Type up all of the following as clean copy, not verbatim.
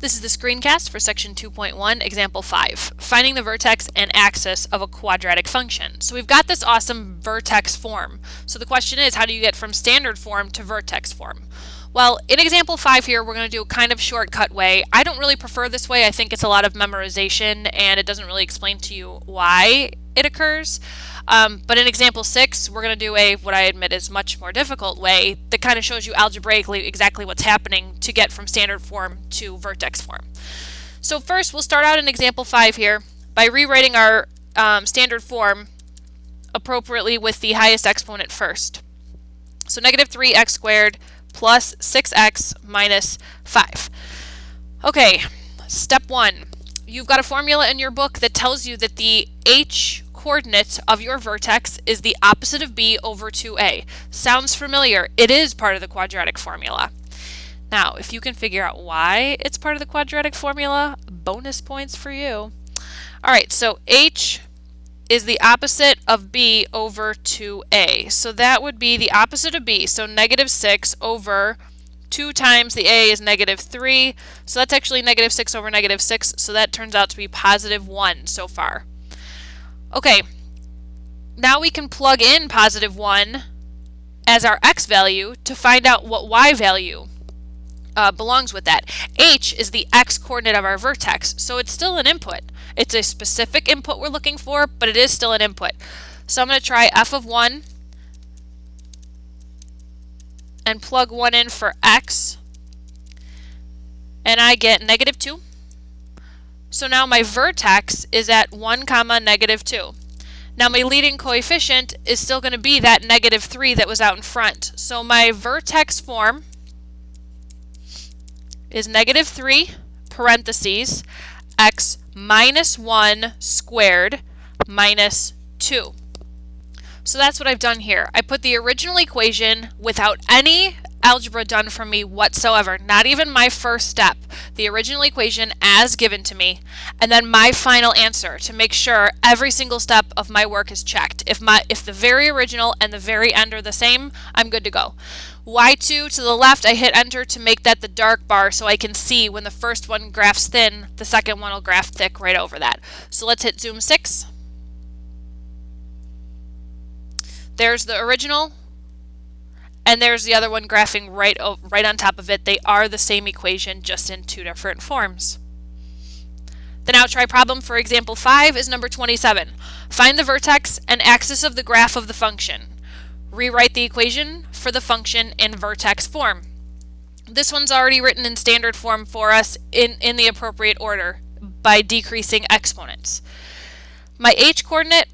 This is the screencast for section 2.1, example 5, finding the vertex and axis of a quadratic function. So we've got this awesome vertex form. So the question is, how do you get from standard form to vertex form? Well, in example 5 here, we're going to do a kind of shortcut way. I don't really prefer this way. I think it's a lot of memorization and it doesn't really explain to you why it occurs. But in example 6, we're going to do what I admit is much more difficult way that kind of shows you algebraically exactly what's happening to get from standard form to vertex form. So first, we'll start out in example 5 here by rewriting our standard form appropriately with the highest exponent first. So negative 3x squared plus 6x minus 5. Okay, step 1. You've got a formula in your book that tells you that the h coordinate of your vertex is the opposite of b over 2a. Sounds familiar. It is part of the quadratic formula. Now, if you can figure out why it's part of the quadratic formula, bonus points for you. Alright, so h is the opposite of b over 2a. So that would be the opposite of b. So negative 6 over 2 times the a is negative 3. So that's actually negative 6 over negative 6. So that turns out to be positive 1 so far. Okay, now we can plug in positive 1 as our x value to find out what y value belongs with that. H is the x coordinate of our vertex, so it's still an input. It's a specific input we're looking for, but it is still an input. So I'm going to try f of 1 and plug 1 in for x, and I get negative 2. So now my vertex is at 1 comma negative 2. Now my leading coefficient is still going to be that negative 3 that was out in front. So my vertex form is negative 3 parentheses x minus 1 squared minus 2. So that's what I've done here. I put the original equation without any algebra done for me whatsoever, not even my first step, the original equation as given to me, and then my final answer to make sure every single step of my work is checked. If the very original and the very end are the same, I'm good to go. Y2 to the left, I hit enter to make that the dark bar so I can see when the first one graphs thin, the second one will graph thick right over that. So let's hit zoom 6. There's the original, and there's the other one graphing right on top of it. They are the same equation, just in 2 different forms. The now try problem for example 5 is number 27. Find the vertex and axis of the graph of the function. Rewrite the equation for the function in vertex form. This one's already written in standard form for us in the appropriate order by decreasing exponents. My h coordinate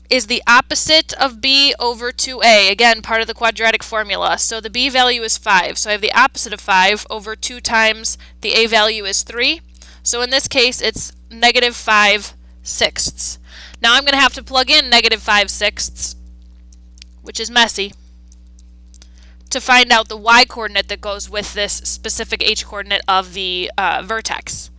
is the opposite of b over 2a, again part of the quadratic formula. So the b value is 5, so I have the opposite of 5 over 2 times the a value is 3. So in this case it's negative 5/6. Now I'm going to have to plug in negative 5/6, which is messy, to find out the y coordinate that goes with this specific h coordinate of the vertex.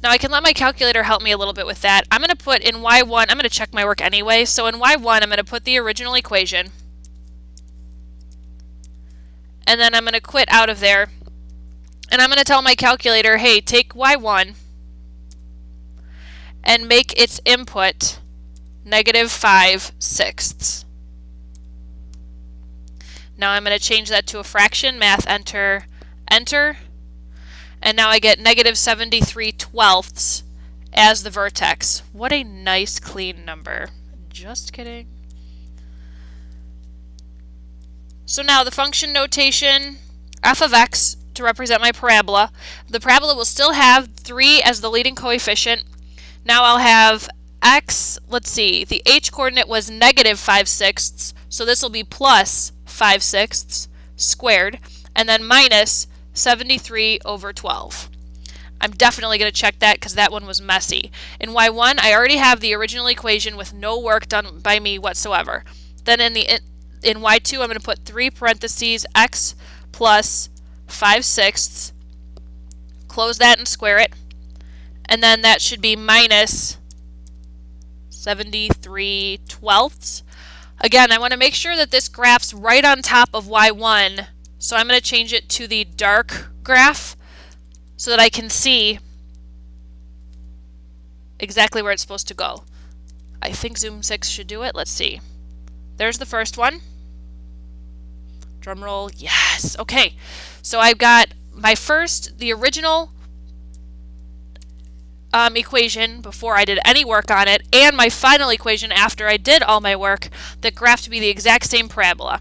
Now I can let my calculator help me a little bit with that. I'm going to put in y1, I'm going to check my work anyway, so in y1 I'm going to put the original equation, and then I'm going to quit out of there, and I'm going to tell my calculator, hey, take y1 and make its input negative 5/6. Now I'm going to change that to a fraction, math enter, enter, and now I get negative 73/12 as the vertex. What a nice clean number. Just kidding. So now the function notation, f of x to represent my parabola. The parabola will still have 3 as the leading coefficient. Now I'll have x, let's see, the h coordinate was negative 5/6, so this will be plus 5/6 squared, and then minus 73 over 12. I'm definitely going to check that because that one was messy. In y1, I already have the original equation with no work done by me whatsoever. Then in y2, I'm going to put 3 parentheses x plus 5/6, close that and square it, and then that should be minus 73/12 Again, I want to make sure that this graph's right on top of y1, so I'm going to change it to the dark graph so that I can see exactly where it's supposed to go. I think Zoom 6 should do it. Let's see. There's the first one. Drum roll. Yes. Okay. So I've got the original equation before I did any work on it, and my final equation after I did all my work that graphed to be the exact same parabola.